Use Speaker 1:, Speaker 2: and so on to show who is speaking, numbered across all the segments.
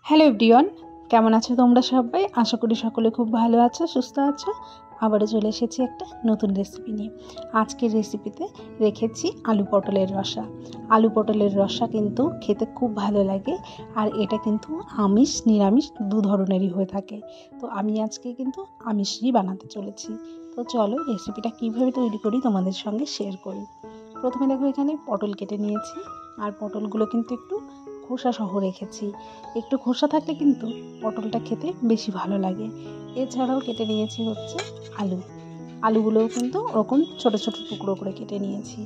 Speaker 1: Hello everyone, কেমন আছো তোমরা সবাই? আশা করি সকলে খুব ভালো আছো, সুস্থ আছো। আবারও চলে এসেছি একটা নতুন রেসিপি নিয়ে। আজকের রেসিপিতে রেখেছি আলু পটলের রসা। আলু পটলের রসা কিন্তু খেতে খুব ভালো লাগে, আর এটা কিন্তু আমিষ নিরামিষ দু ধরনেরই হয়ে থাকে। তো আমি আজকে কিন্তু আমিষই বানাতে চলেছি। তো চলো রেসিপিটা কীভাবে তৈরি করি তোমাদের সঙ্গে শেয়ার করি। প্রথমে দেখো এখানে পটল কেটে নিয়েছি, আর পটলগুলো কিন্তু একটু খোসা সহ রেখেছি। একটু খোসা থাকলে কিন্তু পটলটা খেতে বেশি ভালো লাগে। এছাড়াও কেটে নিয়েছি হচ্ছে আলুগুলোও কিন্তু ওরকম ছোট ছোট টুকরো করে কেটে নিয়েছি।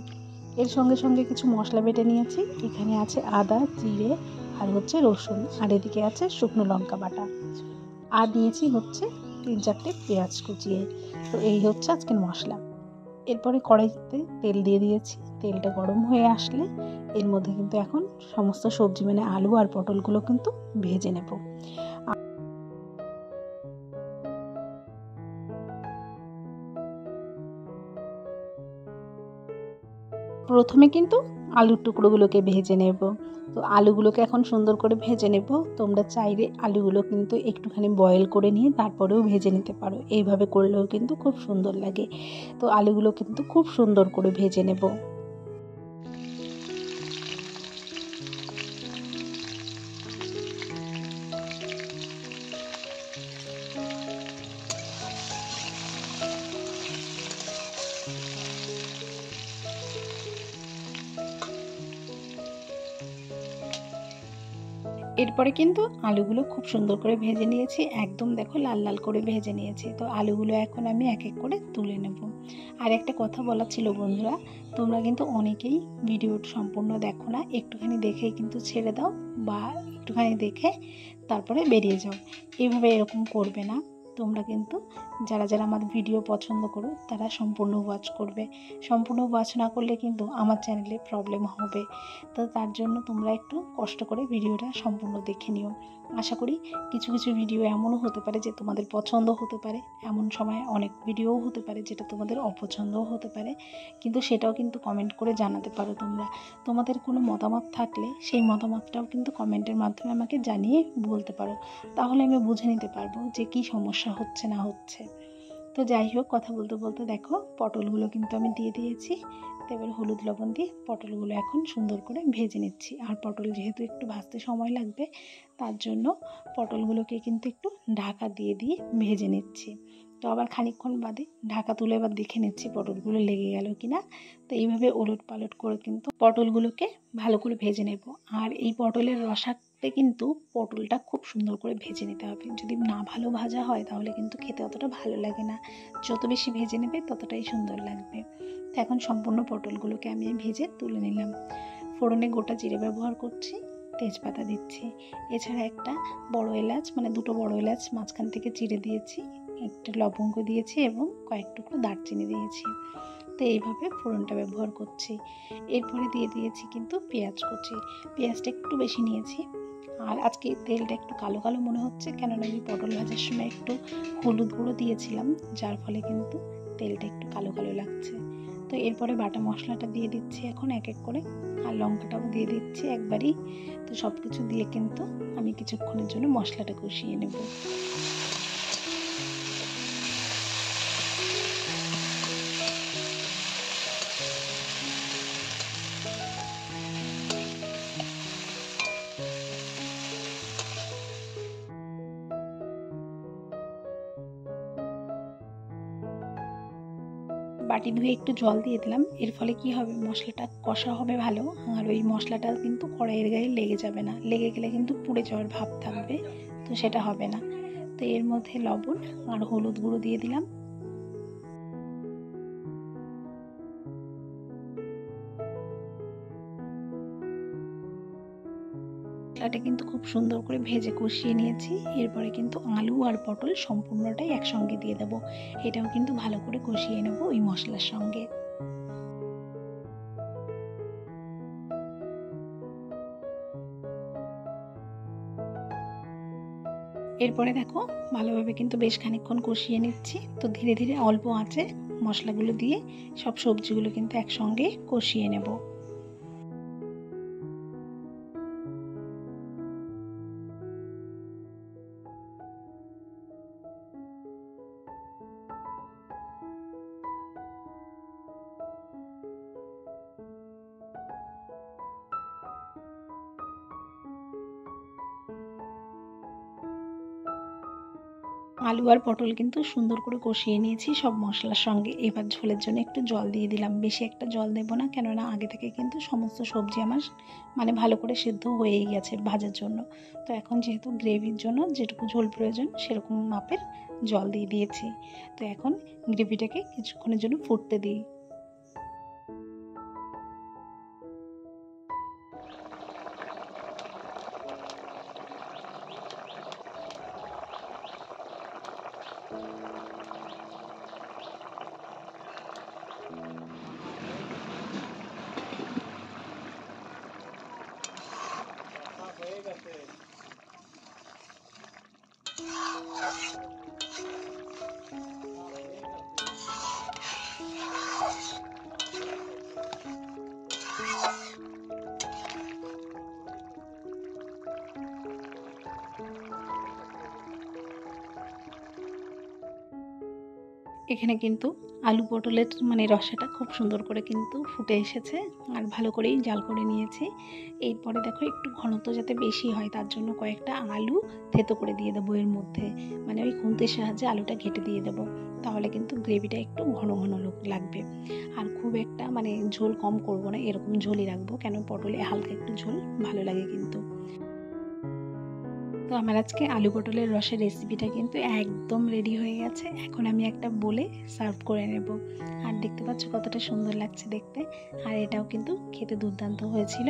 Speaker 1: এর সঙ্গে সঙ্গে কিছু মশলা বেটে নিয়েছি। এখানে আছে আদা, জিরে আর হচ্ছে রসুন, আর এদিকে আছে শুকনো লঙ্কা বাটা, আর নিয়েছি হচ্ছে 3-4টে পেঁয়াজ কুচিয়ে। তো এই হচ্ছে আজকের মশলা। এরপরে কড়াইতে তেল দিয়ে দিয়েছি। তেলটা গরম হয়ে আসলে এর মধ্যে কিন্তু এখন সমস্ত সবজি মানে আলু আর পটলগুলো কিন্তু ভেজে নেব। প্রথমে কিন্তু আলুর টুকরোগুলোকে ভেজে নেব। তো আলুগুলোকে এখন সুন্দর করে ভেজে নেব। তোমরা চাইলে আলুগুলো কিন্তু একটুখানি বয়েল করে নিয়ে তারপরেও ভেজে নিতে পারো। এইভাবে করলেও কিন্তু খুব সুন্দর লাগে। তো আলুগুলো কিন্তু খুব সুন্দর করে ভেজে নেব। এরপরে কিন্তু আলুগুলো খুব সুন্দর করে ভেজে নিয়েছি, একদম দেখো লাল লাল করে ভেজে নিয়েছি। তো আলুগুলো এখন আমি এক এক করে তুলে নেব। আর একটা কথা বলার ছিল বন্ধুরা, তোমরা কিন্তু অনেকেই ভিডিও সম্পূর্ণ দেখো না, একটুখানি দেখেই কিন্তু ছেড়ে দাও বা একটুখানি দেখে তারপরে বেরিয়ে যাও। এইভাবে এরকম করবে না। তোমরা কিন্তু যারা যারা আমার ভিডিও পছন্দ করো তারা সম্পূর্ণ ওয়াচ করবে। সম্পূর্ণ ওয়াচ না করলে কিন্তু আমার চ্যানেলে প্রবলেম হবে। তো তার জন্য তোমরা একটু কষ্ট করে ভিডিওটা সম্পূর্ণ দেখে নিও। আশা করি কিছু কিছু ভিডিও এমনও হতে পারে যে তোমাদের পছন্দ হতে পারে, এমন সময় অনেক ভিডিওও হতে পারে যেটা তোমাদের অপছন্দও হতে পারে, কিন্তু সেটাও কিন্তু কমেন্ট করে জানাতে পারো তোমরা। তোমাদের কোনো মতামত থাকলে সেই মতামতটাও কিন্তু কমেন্টের মাধ্যমে আমাকে জানিয়ে বলতে পারো। তাহলে আমি বুঝে নিতে পারবো যে কী সমস্যা হচ্ছে না হচ্ছে। তো যাই হোক, কথা বলতে বলতে দেখো পটলগুলো কিন্তু আমি দিয়ে দিয়েছি। তো এবার হলুদ লবণ দিয়ে পটলগুলো এখন সুন্দর করে ভেজে নিচ্ছি। আর পটল যেহেতু একটু ভাজতে সময় লাগবে, তার জন্য পটলগুলোকে কিন্তু একটু ঢাকা দিয়ে দিয়ে ভেজে নিচ্ছি। তো আবার খানিকক্ষণ বাদে ঢাকা তুলে এবার দেখে নিচ্ছি পটলগুলো লেগে গেল কি না। তো এইভাবে ওলট পালট করে কিন্তু পটলগুলোকে ভালো করে ভেজে নেব। আর এই পটলের রসাতে কিন্তু পটলটা খুব সুন্দর করে ভেজে নিতে হবে। যদি না ভালো ভাজা হয় তাহলে কিন্তু খেতে অতটা ভালো লাগে না। যত বেশি ভেজে নেবে ততটাই সুন্দর লাগবে। তো এখন সম্পূর্ণ পটলগুলোকে আমি ভেজে তুলে নিলাম। ফোড়নে গোটা জিরে ব্যবহার করছি, তেজপাতা দিচ্ছি। এছাড়া একটা বড় এলাচ মানে দুটো বড় এলাচ মাঝখান থেকে চিড়ে দিয়েছি, একটা লবঙ্গ দিয়েছি এবং কয়েক টুকরো দারচিনি দিয়েছি। তো এইভাবে ফোড়নটা ব্যবহার করছি। এরপরে দিয়ে দিয়েছি কিন্তু পেঁয়াজ কুচি। পেঁয়াজটা একটু বেশি নিয়েছি। আর আজকে তেলটা একটু কালো কালো মনে হচ্ছে, কেননা আমি পটল ভাজার সময় একটু হলুদ গুঁড়ো দিয়েছিলাম, যার ফলে কিন্তু তেলটা একটু কালো কালো লাগছে। তো এরপরে বাটা মশলাটা দিয়ে দিচ্ছি এখন এক এক করে, আর লঙ্কাটাও দিয়ে দিচ্ছি একবারই। তো সব কিছু দিয়ে কিন্তু আমি কিছুক্ষণের জন্য মশলাটা কষিয়ে নেব। বাটি ধুয়ে একটু জল দিয়ে দিলাম। এর ফলে কি হবে, মশলাটা কষা হবে ভালো, আর ওই মশলাটা কিন্তু কড়াইয়ের গায়ে লেগে যাবে না। লেগে গেলে কিন্তু পুড়ে যাওয়ার ভাব থাকবে, তো সেটা হবে না। তো এর মধ্যে লবণ আর হলুদ গুঁড়ো দিয়ে দিলাম। মশলাটা কিন্তু খুব সুন্দর করে ভেজে কষিয়ে নিয়েছি। এরপরে কিন্তু আলু আর পটল সম্পূর্ণটাই একসঙ্গে দিয়ে দেবো। এটাও কিন্তু ভালো করে কষিয়ে নেব ওই মশলার সঙ্গে। এরপরে দেখো ভালোভাবে কিন্তু বেশ খানিকক্ষণ কষিয়ে নিচ্ছি। তো ধীরে ধীরে অল্প আঁচে মশলাগুলো দিয়ে সব সবজিগুলো কিন্তু একসঙ্গে কষিয়ে নেব। আলু আর পটল কিন্তু সুন্দর করে কষিয়ে নিয়েছি সব মশলার সঙ্গে। এবার ঝোলের জন্য একটু জল দিয়ে দিলাম, বেশি একটা জল দেবো না, কেননা আগে থেকে কিন্তু সমস্ত সবজি আমার ভালো করে সেদ্ধ হয়েই গেছে ভাজার জন্য। তো এখন যেহেতু গ্রেভির জন্য যেটুকু ঝোল প্রয়োজন সেরকম মাপের জল দিয়ে দিয়েছি। তো এখন গ্রেভিটাকে কিছুক্ষণের জন্য ফুটতে দিই। এখানে কিন্তু আলু পটলের রসাটা খুব সুন্দর করে কিন্তু ফুটে এসেছে, আর ভালো করেই জাল করে নিয়েছি। এরপরে দেখো একটু ঘনত্ব যাতে বেশি হয় তার জন্য কয়েকটা আলু থেতো করে দিয়ে দেবো এর মধ্যে, ওই খুন্তির সাহায্যে আলুটা ঘেটে দিয়ে দেবো, তাহলে কিন্তু গ্রেভিটা একটু ঘন ঘন লাগবে। আর খুব একটা ঝোল কম করব না, এরকম ঝোলই রাখবো, কেন পটলে হালকা একটু ঝোল ভালো লাগে কিন্তু। তো আমার আজকে আলু পটলের রসের রেসিপিটা কিন্তু একদম রেডি হয়ে গেছে। এখন আমি একটা বলে সার্ভ করে নেব। আর দেখতে পাচ্ছ কতটা সুন্দর লাগছে দেখতে, আর এটাও কিন্তু খেতে দুর্দান্ত হয়েছিল।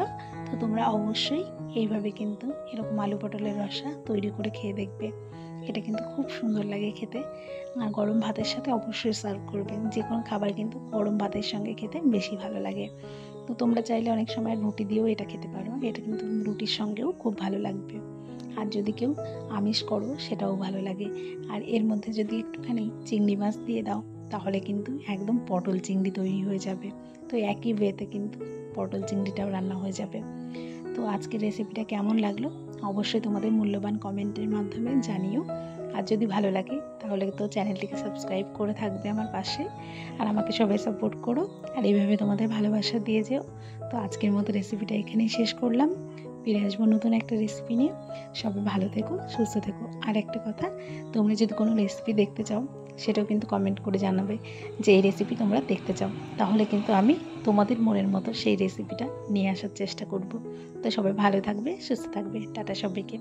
Speaker 1: তো তোমরা অবশ্যই এইভাবে কিন্তু এরকম আলু পটলের রসা তৈরি করে খেয়ে দেখবে, এটা কিন্তু খুব সুন্দর লাগে খেতে। আর গরম ভাতের সাথে অবশ্যই সার্ভ করবে, যে কোনো খাবার কিন্তু গরম ভাতের সঙ্গে খেতে বেশি ভালো লাগে। তো তোমরা চাইলে অনেক সময় রুটি দিয়েও এটা খেতে পারো, এটা কিন্তু রুটির সঙ্গেও খুব ভালো লাগবে। আর যদি কেউ আমিষ করো সেটাও ভালো লাগে। আর এর মধ্যে যদি একটুখানি চিংড়ি মাছ দিয়ে দাও তাহলে কিন্তু একদম পটল চিংড়ি তৈরি হয়ে যাবে। তো একই ওয়েতে কিন্তু পটল চিংড়িটাও রান্না হয়ে যাবে। তো আজকের রেসিপিটা কেমন লাগলো অবশ্যই তোমাদের মূল্যবান কমেন্টের মাধ্যমে জানিও। আর যদি ভালো লাগে তাহলে তো চ্যানেলটিকে সাবস্ক্রাইব করে থাকবে আমার পাশে, আর আমাকে সবাই সাপোর্ট করো, আর এইভাবে তোমাদের ভালোবাসা দিয়ে যেও। তো আজকের মতো রেসিপিটা এখানেই শেষ করলাম, ফিরে আসবো নতুন একটা রেসিপি নিয়ে। সবাই ভালো থেকো, সুস্থ থেকো। আর একটা কথা, তোমরা যদি কোনো রেসিপি দেখতে চাও সেটাও কিন্তু কমেন্ট করে জানাবে যে এই রেসিপি তোমরা দেখতে চাও, তাহলে কিন্তু আমি তোমাদের মনের মতো সেই রেসিপিটা নিয়ে আসার চেষ্টা করব। তো সবাই ভালো থাকবে, সুস্থ থাকবে। টাটা সবাইকে।